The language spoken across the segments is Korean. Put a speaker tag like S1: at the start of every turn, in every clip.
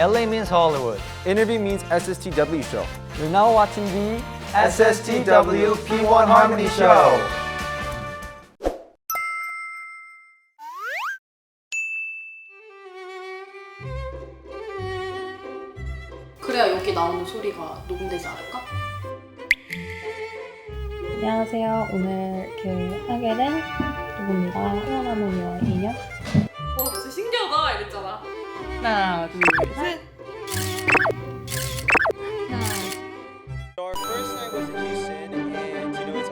S1: LA means Hollywood.
S2: Interview means SSTW show.
S1: You're now watching the
S2: SSTW P1 Harmony Show.
S3: 그래야 여기 나오는 소리가 녹음되지 않을까?
S4: 안녕하세요. 오늘 이렇게 하게 된 누구입니다. 피어나모니와 인연.
S3: 진짜 신기하다 이랬잖아.
S4: 하나, 둘, 셋.
S2: Our first night was in Houston, and you know it's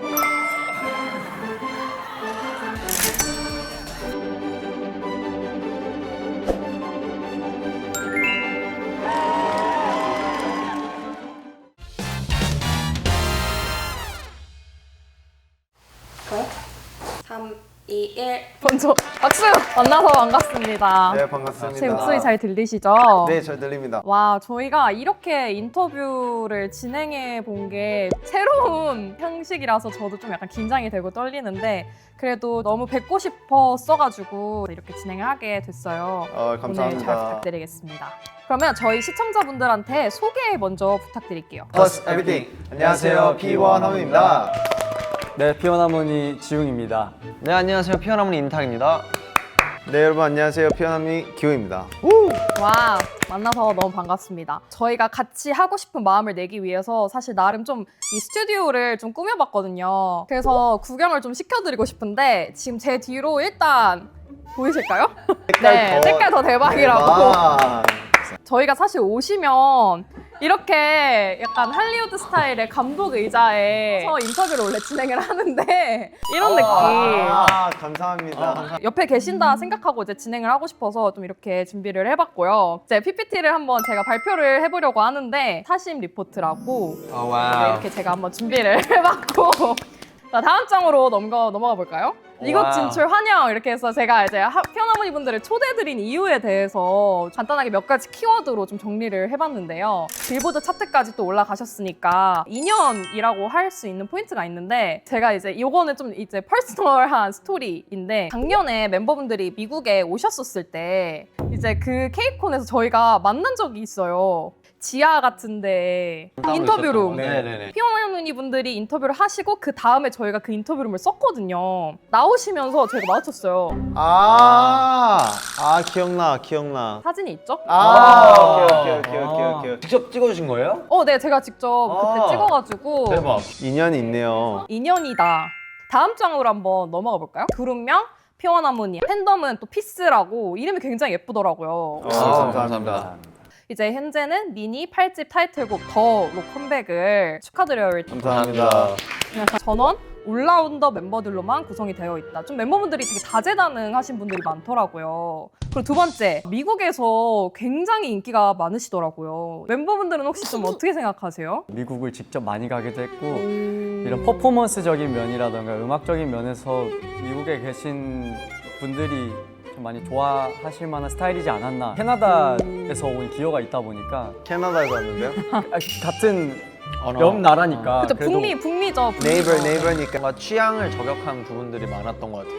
S3: 그래? 3, 2, 1.
S4: 먼저 박수! 만나서 반갑습니다.
S2: 네, 반갑습니다.
S4: 제 목소리 잘 들리시죠?
S2: 네, 잘 들립니다.
S4: 와, 저희가 이렇게 인터뷰를 진행해 본 게 새로운 형식이라서 저도 좀 약간 긴장이 되고 떨리는데 그래도 너무 뵙고 싶었어가지고 이렇게 진행을 하게 됐어요. 오늘 잘
S2: 감사합니다.
S4: 부탁드리겠습니다. 그러면 저희 시청자분들한테 소개 먼저 부탁드릴게요.
S2: Plus everything. 안녕하세요, P1 하모니입니다.
S1: 네, 피어나모니 지웅입니다. 네, 안녕하세요. 피어나모니 임탁입니다.
S2: 네, 여러분 안녕하세요, P1 하모니 기호입니다.
S4: 와, 만나서 너무 반갑습니다. 저희가 같이 하고 싶은 마음을 내기 위해서 사실 나름 좀 이 스튜디오를 좀 꾸며봤거든요. 그래서 구경을 좀 시켜드리고 싶은데 지금 제 뒤로 일단 보이실까요? 네, 색깔 더 대박이라고.
S2: 대박.
S4: 저희가 사실 오시면 이렇게 약간 할리우드 스타일의 감독 의자에 서 인터뷰를 원래 진행을 하는데 이런 느낌.
S2: 감사합니다.
S4: 옆에 계신다 생각하고 이제 진행을 하고 싶어서 좀 이렇게 준비를 해봤고요. 이제 PPT를 한번 제가 발표를 해보려고 하는데 사심 리포트라고 이렇게 제가 한번 준비를 해봤고 자, 다음 장으로 넘어가 볼까요? 미국 진출 환영 이렇게 해서 제가 이제 피어나모니 분들을 초대드린 이유에 대해서 간단하게 몇 가지 키워드로 좀 정리를 해봤는데요. 빌보드 차트까지 또 올라가셨으니까 2년이라고 할 수 있는 포인트가 있는데 제가 이제 이거는 좀 이제 퍼스널한 스토리인데 작년에 멤버분들이 미국에 오셨었을 때 이제 그 케이콘에서 저희가 만난 적이 있어요. 지하 같은데 인터뷰룸.
S1: 네네네.
S4: 피어나모니 분들이 인터뷰를 하시고 그 다음에 저희가 그 인터뷰룸을 썼거든요. 나오시면서 저희가 마주쳤어요.
S2: 기억나.
S4: 사진이 있죠?
S2: 오케이.
S1: 직접 찍어주신 거예요?
S4: 네, 제가 직접 그때 찍어가지고
S1: 대박.
S2: 인연이 있네요.
S4: 인연이다. 다음 장으로 한번 넘어가 볼까요? 그룹명 피어나모니, 팬덤은 또 피스라고 이름이 굉장히 예쁘더라고요.
S2: 감사합니다.
S4: 이제 현재는 미니 8집 타이틀곡 더로 컴백을 축하드려요.
S2: 감사합니다.
S4: 그래서 전원 올라운더 멤버들로만 구성이 되어 있다. 좀 멤버분들이 되게 다재다능하신 분들이 많더라고요. 그리고 두 번째, 미국에서 굉장히 인기가 많으시더라고요. 멤버분들은 혹시 좀 어떻게 생각하세요?
S5: 미국을 직접 많이 가기도 했고 이런 퍼포먼스적인 면이라던가 음악적인 면에서 미국에 계신 분들이 좀 많이 좋아하실 만한 스타일이지 않았나. 캐나다에서 온 기여가 있다 보니까
S2: 캐나다에서 왔는데요?
S5: 같은 옆 나라니까
S4: 그쵸,
S5: 그래도
S4: 북미죠.
S2: 네이버니까.
S1: 뭔가 취향을 저격한 부분들이 많았던 것 같아요.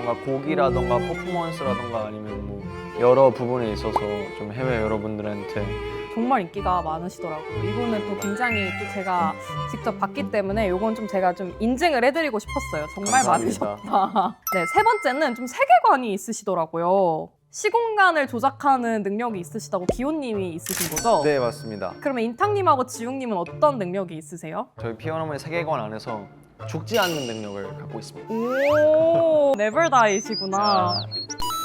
S1: 뭔가 곡이라던가 퍼포먼스라던가 아니면 뭐 여러 부분에 있어서 좀 해외 여러분들한테
S4: 정말 인기가 많으시더라고요. 이거는 또 굉장히 또 제가 직접 봤기 때문에 이건 좀 제가 좀 인증을 해드리고 싶었어요. 정말
S2: 감사합니다.
S4: 많으셨다. 네, 세 번째는 좀 세계관이 있으시더라고요. 시공간을 조작하는 능력이 있으시다고 기호님이 있으신 거죠?
S2: 네, 맞습니다.
S4: 그러면 인탁님하고 지웅님은 어떤 능력이 있으세요?
S1: 저희 피어나모니 세계관 안에서 죽지 않는 능력을 갖고 있습니다.
S4: 오, 네버다이시구나.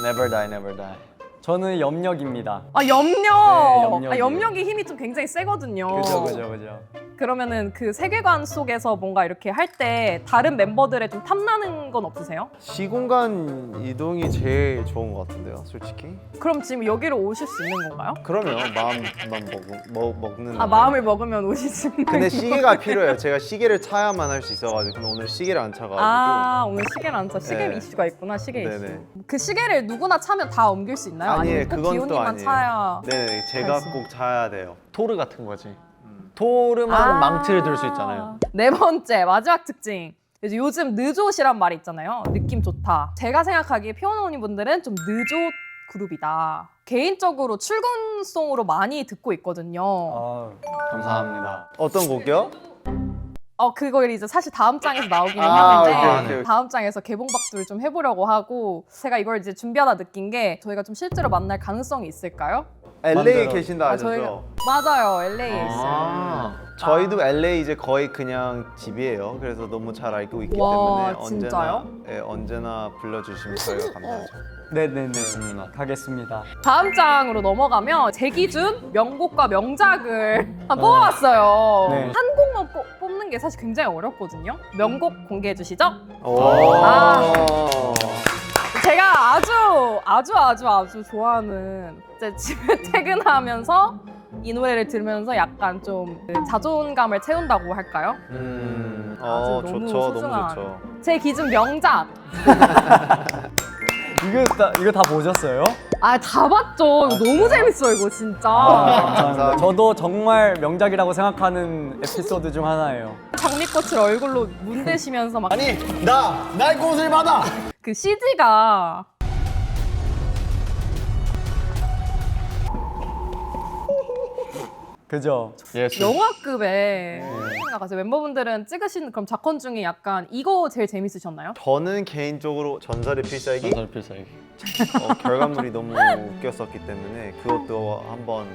S1: Never die, never die.
S5: 저는 염력입니다.
S4: 염력!
S5: 네, 염력이요.
S4: 염력이 힘이 좀 굉장히 세거든요.
S5: 그죠.
S4: 그러면은 그 세계관 속에서 뭔가 이렇게 할 때 다른 멤버들의 좀 탐나는 건 없으세요?
S2: 시공간 이동이 제일 좋은 것 같은데요, 솔직히.
S4: 그럼 지금 여기로 오실 수 있는 건가요?
S2: 그러면 마음만 먹는.
S4: 마음을 먹으면 오실 수 있는
S2: 근데
S4: 건가요?
S2: 시계가 필요해요. 제가 시계를 차야만 할 수 있어가지고 근데 오늘 시계를 안 차가지고.
S4: 오늘 시계를 안 차. 시계
S2: 네.
S4: 이슈가 있구나, 시계 이슈.
S2: 네네.
S4: 그 시계를 누구나 차면 다 옮길 수 있나요?
S2: 아니에요,
S4: 아니면 꼭
S2: 그건 또
S4: 기호님만
S2: 아니에요.
S4: 차야?
S2: 네, 제가
S4: 알겠습니다.
S2: 꼭 차야 돼요.
S1: 토르 같은 거지. 토르만 망치를 들 수 있잖아요.
S4: 네 번째, 마지막 특징. 이제 요즘 느좋이란 말이 있잖아요. 느낌 좋다. 제가 생각하기에 피어나모니 분들은 좀 느좋 그룹이다. 개인적으로 출근송으로 많이 듣고 있거든요.
S1: 감사합니다.
S2: 어떤 곡이요?
S4: 그걸 이제 사실 다음 장에서 나오기는
S2: 아,
S4: 했는데
S2: 오케이.
S4: 다음 장에서 개봉박두를 좀 해보려고 하고 제가 이걸 이제 준비하다 느낀 게 저희가 좀 실제로 만날 가능성이 있을까요?
S2: LA
S5: 만들어-
S2: 계신다 하셨죠?
S4: 맞아요, LA에 있어요.
S1: 아,
S2: 저희도 LA 이제 거의 그냥 집이에요. 그래서 너무 잘 알고 있기
S4: 와,
S2: 때문에
S4: 진짜요?
S2: 언제나 불러주시면 저희가 감사하죠.
S5: 네네네.
S1: 좋습니다.
S5: 가겠습니다.
S4: 다음 장으로 넘어가면 제 기준 명곡과 명작을 뽑아왔어요.
S5: 네.
S4: 한 곡만 뽑는 게 사실 굉장히 어렵거든요. 명곡 공개해 주시죠.
S2: 오.
S4: 제가 아주 좋아하는 이제 집에 퇴근하면서 이 노래를 들으면서 약간 좀그 자존감을 채운다고 할까요? 아주 너무
S2: 좋죠.
S4: 소중한.
S2: 너무 좋죠.
S4: 제 기준 명작.
S5: 이거 다 보셨어요?
S4: 다 봤죠. 이거 너무 재밌어요, 이거 진짜.
S5: 감사합니다. 저도 정말 명작이라고 생각하는 에피소드 중 하나예요.
S4: 장미꽃을 얼굴로 문대시면서 막
S2: 아니 날 꽃을 받아.
S4: 그 CG가
S5: 그죠?
S1: 예술.
S4: 영화급의 생각하세요. 멤버분들은 찍으신 그럼 작품 중에 약간 이거 제일 재밌으셨나요?
S2: 저는 개인적으로 전설의 필살기
S1: 전설 필살기.
S2: 결과물이 너무 웃겼었기 때문에 그것도 한번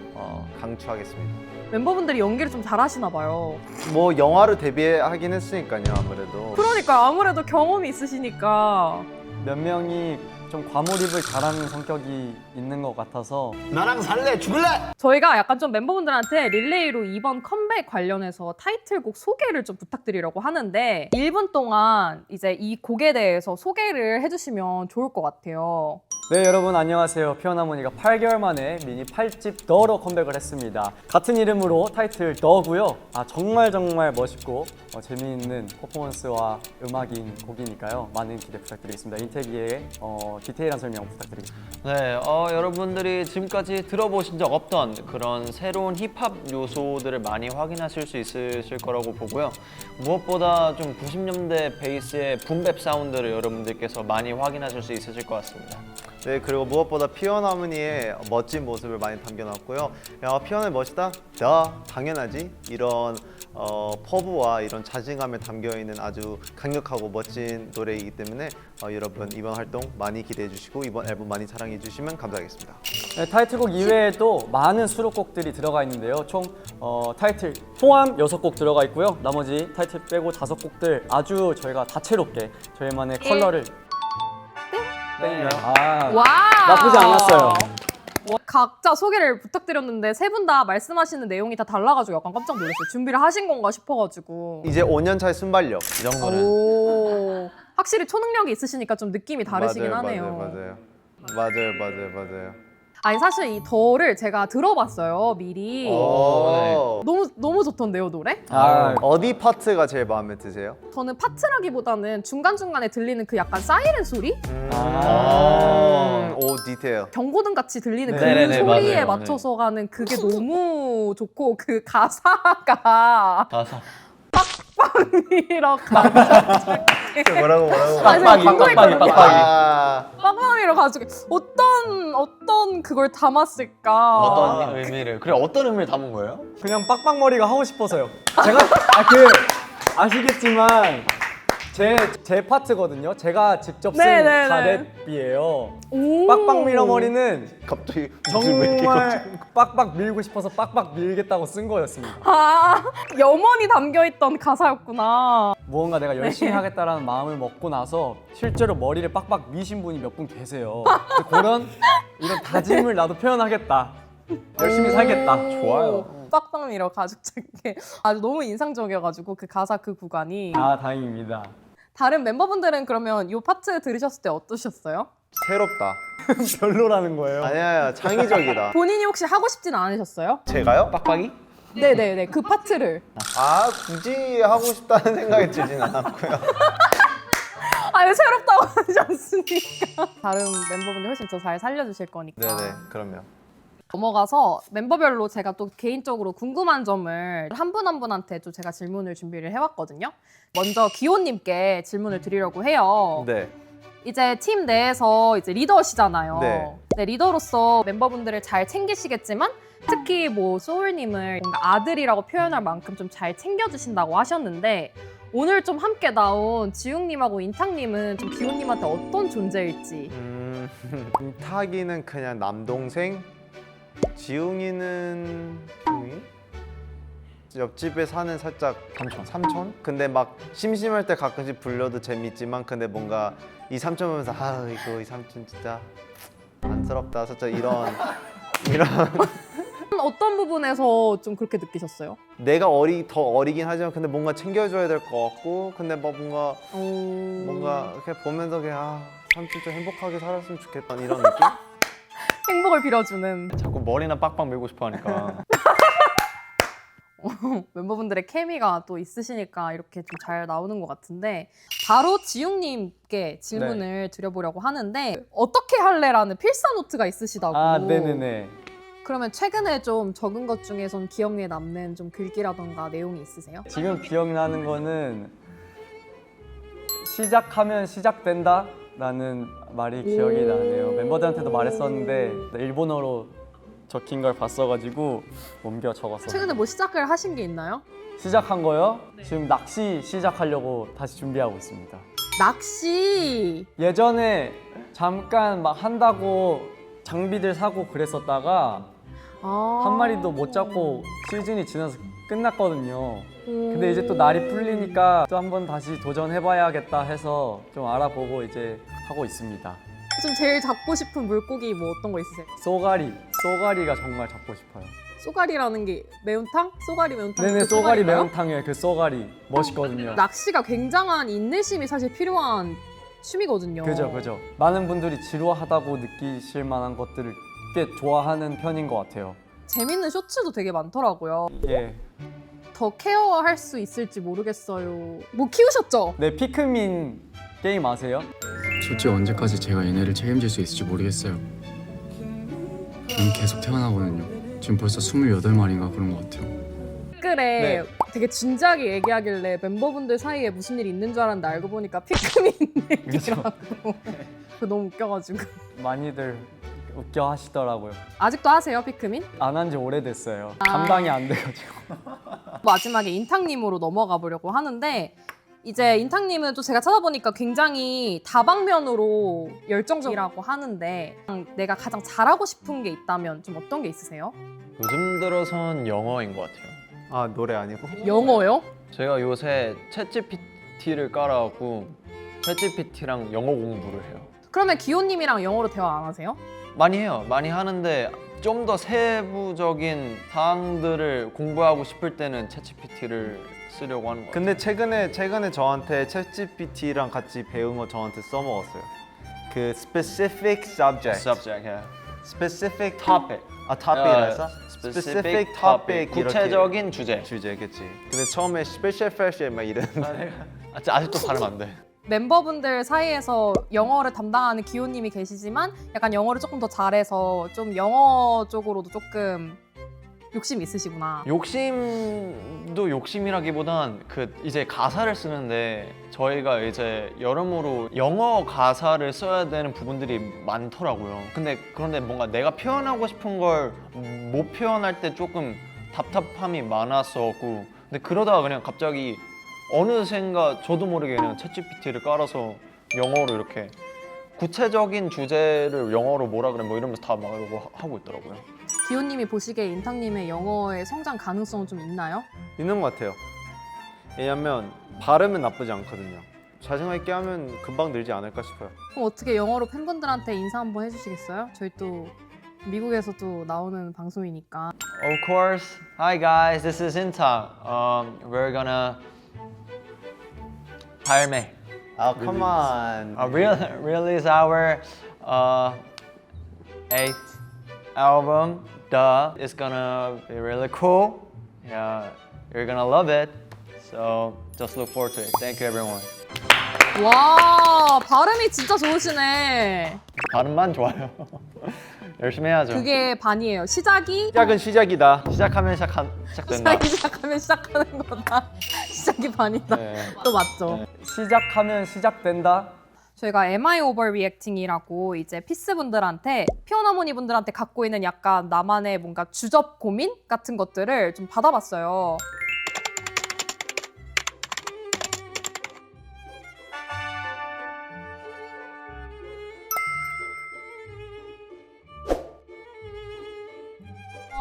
S2: 강추하겠습니다.
S4: 멤버분들이 연기를 좀 잘하시나 봐요.
S2: 뭐 영화로 데뷔하긴 했으니까요 아무래도.
S4: 그러니까 아무래도 경험이 있으시니까
S5: 몇 명이 좀 과몰입을 잘하는 성격이 있는 것 같아서
S2: 나랑 살래 죽을래.
S4: 저희가 약간 좀 멤버분들한테 릴레이로 이번 컴백 관련해서 타이틀곡 소개를 좀 부탁드리려고 하는데 1분 동안 이제 이 곡에 대해서 소개를 해주시면 좋을 것 같아요.
S5: 네 여러분 안녕하세요. 피어나무니가 8개월 만에 미니 8집 더로 컴백을 했습니다. 같은 이름으로 타이틀 더고요. 정말 멋있고 재미있는 퍼포먼스와 음악인 곡이니까요. 많은 기대 부탁드리겠습니다. 인테기의 디테일한 설명 부탁드리겠습니다.
S1: 네, 여러분들이 지금까지 들어보신 적 없던 그런 새로운 힙합 요소들을 많이 확인하실 수 있으실 거라고 보고요. 무엇보다 좀 90년대 베이스의 붐백 사운드를 여러분들께서 많이 확인하실 수 있으실 것 같습니다.
S2: 네, 그리고 무엇보다 피어나무니의 멋진 모습을 많이 담겨놨고요. 야, 피어나무 멋있다? 당연하지. 이런 퍼브와 이런 자신감에 담겨있는 아주 강력하고 멋진 노래이기 때문에 여러분 이번 활동 많이 기대해 주시고 이번 앨범 많이 사랑해 주시면 감사하겠습니다.
S5: 네, 타이틀곡 이외에도 많은 수록곡들이 들어가 있는데요. 총 타이틀 포함 6곡 들어가 있고요. 나머지 타이틀 빼고 5곡들 아주 저희가 다채롭게 저희만의 컬러를
S4: 와
S5: 나쁘지 않았어요.
S4: 각자 소개를 부탁드렸는데 세 분 다 말씀하시는 내용이 다 달라가지고 약간 깜짝 놀랐어요. 준비를 하신 건가 싶어가지고.
S2: 이제 5년 차의 순발력.
S1: 이 정도는
S4: 오, 확실히 초능력이 있으시니까 좀 느낌이 다르시긴 하네요.
S2: 맞아요.
S4: 아니 사실 이 더를 제가 들어봤어요 미리.
S2: 오.
S4: 너무 좋던데요 노래?
S2: 어디 파트가 제일 마음에 드세요?
S4: 저는 파트라기보다는 중간중간에 들리는 그 약간 사이렌 소리?
S2: 오, 디테일.
S4: 경고등 같이 들리는 그
S1: 네네네,
S4: 소리에
S1: 맞아요.
S4: 맞춰서 가는 그게 너무 좋고 그 가사가
S1: 가사.
S4: 이렇게
S2: 뭐라고?
S1: 빡빡이.
S4: 빵빵이로 가지고 어떤 그걸 담았을까?
S1: 어떤 의미를? 그래, 어떤 의미를 담은 거예요?
S5: 그냥 빡빡머리가 하고 싶어서요. 제가 아시겠지만 제 파트거든요. 제가 직접 쓴
S4: 네네네.
S5: 가랩이에요.
S4: 오.
S5: 빡빡 밀어머리는
S2: 갑자기 무슨 왜 이렇게
S5: 정말 빡빡 밀고 싶어서 빡빡 밀겠다고 쓴 거였습니다.
S4: 염원이 담겨있던 가사였구나.
S5: 무언가 내가 열심히 하겠다라는 마음을 먹고 나서 실제로 머리를 빡빡 미신 분이 몇 분 계세요. 그래서 이런 다짐을 나도 표현하겠다. 열심히 살겠다.
S1: 좋아요.
S4: 빡빡미러 가죽 자켓 아주 너무 인상적이어가지고 그 가사 그 구간이.
S5: 다행입니다.
S4: 다른 멤버분들은 그러면 이 파트 들으셨을 때 어떠셨어요?
S2: 새롭다.
S5: 별로라는 거예요.
S2: 아니야, 창의적이다.
S4: 본인이 혹시 하고 싶진 않으셨어요?
S2: 제가요?
S1: 빡빡이?
S4: 네네네 그 파트를.
S2: 굳이 하고 싶다는 생각이 들진 않았고요.
S4: 아니 새롭다고 하지 않습니까? 다른 멤버분들 훨씬 더 잘 살려주실 거니까.
S2: 네네, 그럼요.
S4: 넘어가서 멤버별로 제가 또 개인적으로 궁금한 점을 한 분 한 분한테 또 제가 질문을 준비를 해왔거든요. 먼저 기호님께 질문을 드리려고 해요.
S2: 네.
S4: 이제 팀 내에서 이제 리더시잖아요.
S2: 네.
S4: 네, 리더로서 멤버분들을 잘 챙기시겠지만 특히 뭐 소울님을 뭔가 아들이라고 표현할 만큼 좀 잘 챙겨주신다고 하셨는데 오늘 좀 함께 나온 지웅님하고 인탕님은 좀 기훈님한테 어떤 존재일지.
S2: 타기는 그냥 남동생, 지웅이는 지웅이? 옆집에 사는 살짝 삼촌? 근데 막 심심할 때 가끔씩 불려도 재밌지만 근데 뭔가 이 삼촌 보면서 아 이거 이 삼촌 진짜 안쓰럽다 살짝 이런
S4: 어떤 부분에서 좀 그렇게 느끼셨어요?
S2: 내가 더 어리긴 하지만 근데 뭔가 챙겨줘야 될 것 같고 근데 막 뭔가 이렇게 보면서 그냥 아 삼촌 좀 행복하게 살았으면 좋겠다 이런 느낌?
S4: 행복을 빌어주는
S1: 자꾸 머리나 빡빡 밀고 싶어 하니까.
S4: 멤버분들의 케미가 또 있으시니까 이렇게 좀 잘 나오는 것 같은데 바로 지웅님께 질문을 드려보려고 하는데 어떻게 할래라는 필사 노트가 있으시다고.
S5: 아, 네네네.
S4: 그러면 최근에 좀 적은 것 중에선 기억에 남는 좀 글귀라던가 내용이 있으세요?
S5: 지금 기억나는 거는 시작하면 시작된다 라는 말이 기억이 나네요. 멤버들한테도 말했었는데 일본어로 적힌 걸 봤어가지고 옮겨 적었어요.
S4: 최근에 뭐 시작을 하신 게 있나요?
S5: 시작한 거요? 지금 낚시 시작하려고 다시 준비하고 있습니다.
S4: 낚시!
S5: 예전에 잠깐 막 한다고 장비들 사고 그랬었다가 한 마리도 못 잡고 시즌이 지나서 끝났거든요. 근데 이제 또 날이 풀리니까 또 한번 다시 도전해봐야겠다 해서 좀 알아보고 이제 하고 있습니다.
S4: 좀 제일 잡고 싶은 물고기 뭐 어떤 거 있으세요?
S5: 쏘가리가 정말 잡고 싶어요.
S4: 쏘가리라는 게 매운탕? 쏘가리 매운탕?
S5: 네네,
S4: 그
S5: 쏘가리
S4: 쏘가리인가요?
S5: 매운탕이에요. 그 쏘가리 멋있거든요.
S4: 낚시가 굉장한 인내심이 사실 필요한 취미거든요.
S5: 그죠. 많은 분들이 지루하다고 느끼실 만한 것들을 꽤 좋아하는 편인 것 같아요.
S4: 재밌는 쇼츠도 되게 많더라고요.
S5: 예.
S4: 더 케어할 수 있을지 모르겠어요. 뭐 키우셨죠?
S5: 네, 피크민 게임 아세요?
S6: 솔직히 언제까지 제가 얘네를 책임질 수 있을지 모르겠어요. 계속 태어나거든요. 지금 벌써 28마리인가 그런 것 같아요.
S4: 댓글에 되게 진지하게 얘기하길래 멤버분들 사이에 무슨 일이 있는 줄 알았는데 알고 보니까 피크민 얘기라고. 그거 너무 웃겨가지고.
S5: 많이들 웃겨 하시더라고요.
S4: 아직도 하세요, 피크민?
S5: 안 한 지 오래됐어요.
S4: 아.
S5: 감당이 안 돼가지고.
S4: 마지막에 인탕님으로 넘어가 보려고 하는데 이제 인탕님은 또 제가 찾아보니까 굉장히 다방면으로 열정적이라고 하는데 내가 가장 잘하고 싶은 게 있다면 좀 어떤 게 있으세요?
S1: 요즘 들어선 영어인 것 같아요.
S2: 아 노래 아니고?
S4: 영어요?
S1: 제가 요새 챗GPT를 깔아갖고 챗GPT랑 영어 공부를 해요.
S4: 그러면 기호님이랑 영어로 대화 안 하세요?
S1: 많이 해요. 많이 하는데 좀 더 세부적인 사항들을 공부하고 싶을 때는 챗GPT를 쓰려고 하는 것 같아요.
S2: 근데 최근에 저한테 챗GPT랑 같이 배운 거 저한테 써먹었어요. 그 specific subject,
S1: Subject, yeah.
S2: specific
S1: Topic.
S2: 아 topic이라서
S1: Specific topic. 구체적인 주제.
S2: 주제겠지. 근데 처음에 special 막 이랬는데
S1: 아직도 발음 안 돼.
S4: 멤버분들 사이에서 영어를 담당하는 기호님이 계시지만 약간 영어를 조금 더 잘해서 좀 영어 쪽으로도 조금 욕심 있으시구나.
S1: 욕심도 욕심이라기보단 그 이제 가사를 쓰는데 저희가 이제 여러모로 영어 가사를 써야 되는 부분들이 많더라고요. 그런데 뭔가 내가 표현하고 싶은 걸 못 표현할 때 조금 답답함이 많았었고 근데 그러다가 그냥 갑자기 어느샌가 저도 모르게 그냥 챗GPT를 깔아서 영어로 이렇게 구체적인 주제를 영어로 뭐라 그래 뭐 이러면서 다 말하고 하고 있더라고요.
S4: 기호님이 보시기에 인탕님의 영어의 성장 가능성은 좀 있나요?
S2: 있는 것 같아요. 왜냐면 발음은 나쁘지 않거든요. 자신감 있게 하면 금방 늘지 않을까 싶어요.
S4: 그럼 어떻게 영어로 팬분들한테 인사 한번 해주시겠어요? 저희 또 미국에서도 나오는 방송이니까.
S1: Of course. Hi guys, this is Intang. We're gonna 발매.
S2: 아, come on.
S1: Release our 8th album. Duh. It's gonna be really cool. Yeah, you're gonna love it. So just look forward to it. Thank you everyone.
S4: 와, 발음이 진짜 좋으시네.
S1: 발음만 좋아요. 열심히 해야죠.
S4: 그게 반이에요. 시작이
S2: 시작은 시작이다.
S1: 시작하면 시작된다.
S4: 시작하면 시작하는 거다. 시작이 반이다.
S1: 네.
S4: 또 맞죠?
S5: 시작하면 시작된다.
S4: 저희가 Am I Overreacting이라고 이제 피스 분들한테 피어나모니 분들한테 갖고 있는 약간 나만의 뭔가 주접 고민 같은 것들을 좀 받아봤어요.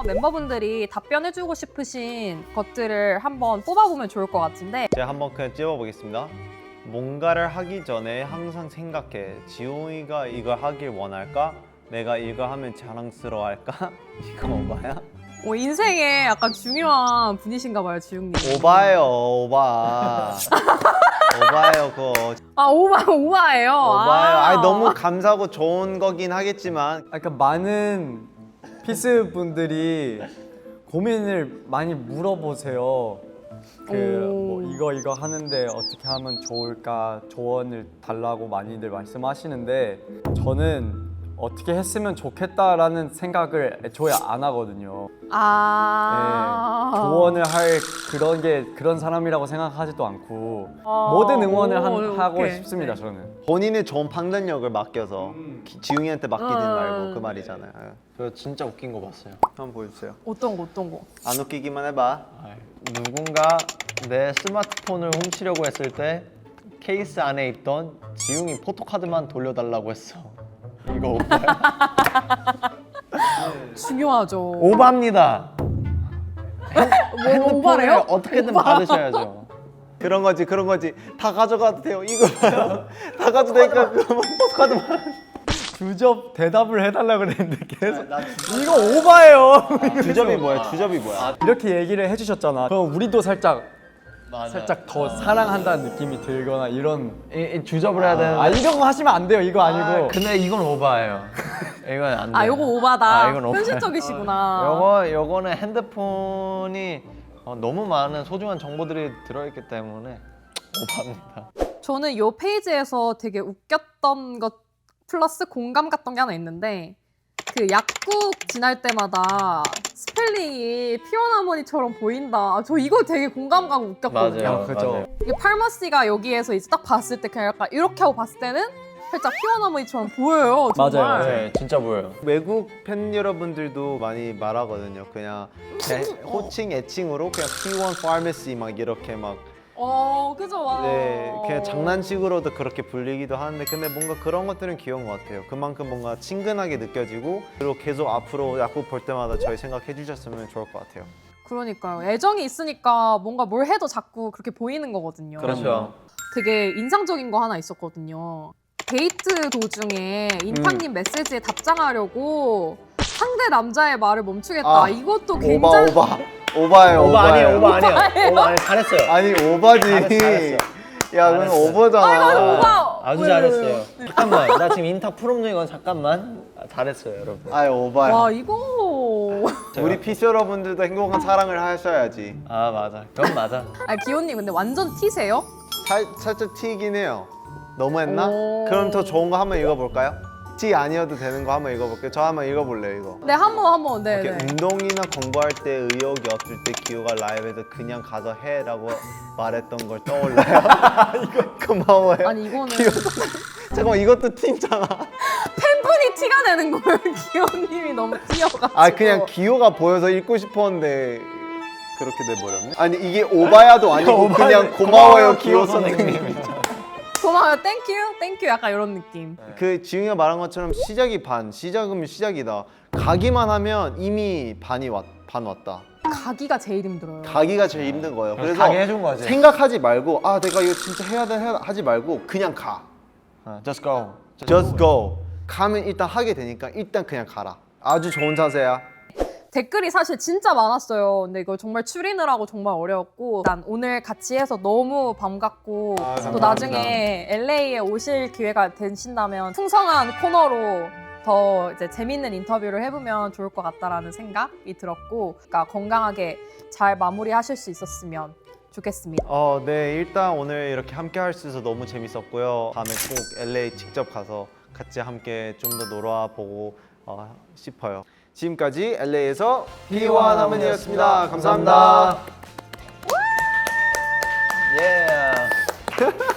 S4: 멤버분들이 답변해주고 싶으신 것들을 한번 뽑아보면 좋을 것 같은데
S2: 제가 한번 그냥 찍어보겠습니다. 뭔가를 하기 전에 항상 생각해. 지용이가 이걸 하길 원할까? 내가 이거 하면 자랑스러워할까? 이거 오바야?
S4: 인생에 약간 중요한 분이신가 봐요, 지웅님.
S2: 오바예요, 오바. 오바예요, 그거.
S4: 아, 오바예요.
S2: 오바예요. 아니, 너무 감사하고 좋은 거긴 하겠지만
S5: 그러니까 많은 피스 분들이 고민을 많이 물어보세요. 뭐 이거 하는데 어떻게 하면 좋을까 조언을 달라고 많이들 말씀하시는데 저는 어떻게 했으면 좋겠다라는 생각을 애초에 안 하거든요. 네, 조언을 할 그런 사람이라고 생각하지도 않고 모든 응원을 하고
S4: 오케이.
S5: 싶습니다. 저는.
S2: 본인의 좋은 판단력을 맡겨서 지웅이한테 맡기지
S4: 음.
S2: 말고 그 말이잖아요.
S1: 저 진짜 웃긴 거 봤어요.
S2: 한번 보여주세요.
S4: 어떤 거?
S2: 안 웃기기만 해봐.
S1: 누군가 내 스마트폰을 훔치려고 했을 때 케이스 안에 있던 지웅이 포토카드만 돌려달라고 했어. 이거 오바야?
S4: 중요하죠.
S1: 오바입니다. 핸드폰을
S4: 오바래요?
S1: 어떻게든 받으셔야죠.
S2: 그런 거지. 다 가져가도 돼요. 이거 봐요. 다 가져도 되니까 그거만 포토카드만.
S5: 주접 대답을 해달라고 그랬는데 계속 이거 오바예요.
S2: 주접이 뭐야? 주접이 뭐야?
S5: 이렇게 얘기를 해주셨잖아. 그럼 우리도 살짝
S1: 맞아.
S5: 더 사랑한다는 느낌이 들거나 이런.
S1: 이 주접을 해야 되는데.
S5: 아 이런 거 하시면 안 돼요. 이거 아니고.
S1: 근데 이건 오바예요. 이건 안 돼.
S4: 아, 요거 오바다.
S1: 이건 오바야.
S4: 현실적이시구나.
S1: 요거는 핸드폰이 너무 많은 소중한 정보들이 들어있기 때문에 오바입니다.
S4: 저는 요 페이지에서 되게 웃겼던 것 플러스 공감 갔던 게 하나 있는데 그 약국 지날 때마다 스펠링이 피어나머니처럼 보인다. 저 이거 되게 공감 가고 웃겼거든요.
S1: 맞아요.
S5: 그죠.
S1: 맞아요.
S4: 이게 팔마시가 여기에서 이제 딱 봤을 때 그냥 약간 이렇게 하고 봤을 때는 살짝 피어나머니처럼 보여요. 정말.
S5: 맞아요.
S1: 네, 진짜 보여요.
S2: 외국 팬 여러분들도 많이 말하거든요. 그냥 호칭, 애칭으로 그냥 P1 Pharmacy 막 이렇게 막
S4: 그죠, 맞아.
S2: 네, 그냥 장난식으로도 그렇게 불리기도 하는데 근데 뭔가 그런 것들은 귀여운 것 같아요. 그만큼 뭔가 친근하게 느껴지고 그리고 계속 앞으로 야구 볼 때마다 저희 생각해 주셨으면 좋을 것 같아요.
S4: 그러니까요. 애정이 있으니까 뭔가 뭘 해도 자꾸 그렇게 보이는 거거든요.
S1: 그렇죠.
S4: 되게 인상적인 거 하나 있었거든요. 데이트 도중에 인탁님 메시지에 답장하려고 상대 남자의 말을 멈추겠다.
S2: 아,
S4: 이것도 굉장히
S2: 오바예요.
S1: 오바 아니에요. 오바
S2: 오바예요.
S1: 아니에요. 오바 아니에요. 잘했어요.
S2: 아니 오바지.
S1: 잘했어.
S2: 야, 그건
S1: 잘했어.
S2: 오버잖아.
S4: 오바.
S1: 아주
S4: 왜?
S1: 잘했어요. 잠깐만, 나 지금 인탁 풀업 중이건 잠깐만. 잘했어요, 여러분.
S2: 아, 오바야.
S4: 와, 이거
S2: 우리 피스 여러분들도 행복한 사랑을 하셔야지.
S1: 아 맞아. 그건 맞아.
S4: 기호님 근데 완전 T세요?
S2: 살짝 튀긴 해요. 너무했나?
S4: 오.
S2: 그럼 더 좋은 거 한번 읽어볼까요? T 아니어도 되는 거 한번 읽어볼게요. 저 한번 읽어볼래요, 이거.
S4: 네, 한번 네.
S2: 이렇게 운동이나 공부할 때 의욕이 없을 때 기호가 라이브에서 그냥 가서 해라고 말했던 걸 떠올라요. 이거 고마워요.
S4: 아니 이거는
S2: 잠깐만 이것도 T잖아.
S4: 팬분이 티가 내는 걸 기호님이 너무 튀어가지고.
S2: 아 그냥 기호가 보여서 읽고 싶었는데 그렇게 돼버렸네. 아니 이게 오바야도 아니고 그냥 고마워요 기호 선생님.
S4: 고마워요. 땡큐 약간 이런 느낌.
S2: 그 지웅이가 말한 것처럼 시작이 반, 시작이면 시작이다. 가기만 하면 이미 반 왔다.
S4: 가기가 제일 힘들어요.
S2: 가기가 제일 힘든 거예요. 그래서
S1: 가게 해준 거지.
S2: 생각하지 말고 아 내가 이거 진짜 해야 돼 하지 말고 그냥 가.
S1: Just go.
S2: Just go. 가면 일단 하게 되니까 일단 그냥 가라. 아주 좋은 자세야.
S4: 댓글이 사실 진짜 많았어요. 근데 이거 정말 추리느라고 정말 어려웠고 난 오늘 같이 해서 너무 반갑고 또
S2: 감사합니다.
S4: 나중에 LA에 오실 기회가 되신다면 풍성한 코너로 더 이제 재밌는 인터뷰를 해보면 좋을 것 같다라는 생각이 들었고 그러니까 건강하게 잘 마무리하실 수 있었으면 좋겠습니다.
S2: 네 일단 오늘 이렇게 함께 할 수 있어서 너무 재밌었고요. 다음에 꼭 LA 직접 가서 같이 함께 좀 더 놀아보고 싶어요. 지금까지 LA에서 P1 하모니였습니다. 감사합니다.
S1: Yeah.